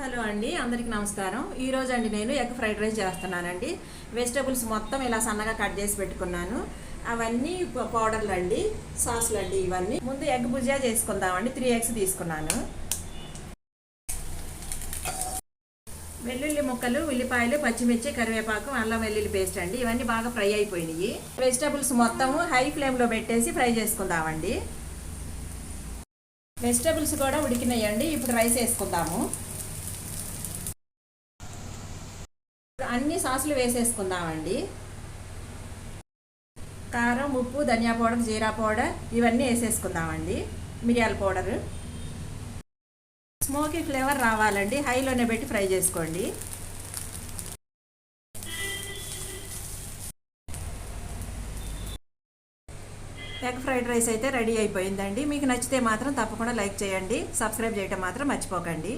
Hello అండి, అందరికీ నమస్కారం. ఈరోజు అండి నేను ఎగ్ ఫ్రైడ్ రైస్ చేస్తున్నానండి. వెజిటబుల్స్ మొత్తం ఇలా సన్నగా కట్ చేసి పెట్టుకున్నాను. అవన్నీ పౌడర్లు అండి, సాసులు అండి. ఇవన్నీ ముందు ఎగ్ భుజియా చేసుకుందామండి. 3 ఎగ్స్ తీసుకున్నాను. వెల్లుల్లి ముక్కలు, ఉల్లిపాయలు, పచ్చిమిర్చి, కరివేపాకు, అల్లం వెల్లుల్లి పేస్ట్ అండి. ఇవన్నీ బాగా ఫ్రై అయిపోయినాయి. వెజిటబుల్స్ మొత్తము హై ఫ్లేమ్లో పెట్టేసి ఫ్రై చేసుకుందామండి. వెజిటబుల్స్ కూడా ఉడికినాయండి. ఇప్పుడు రైస్ వేసుకుందాము. అన్ని సాసులు వేసేసుకుందామండి. కారం, ఉప్పు, ధనియా పౌడర్, జీరా పౌడర్ ఇవన్నీ వేసేసుకుందామండి. మిరియాల పౌడరు. స్మోకీ ఫ్లేవర్ రావాలండి, హైలోనే పెట్టి ఫ్రై చేసుకోండి. ఎగ్ ఫ్రైడ్ రైస్ అయితే రెడీ అయిపోయిందండి. మీకు నచ్చితే మాత్రం తప్పకుండా లైక్ చేయండి, సబ్స్క్రైబ్ చేయడం మాత్రం మర్చిపోకండి.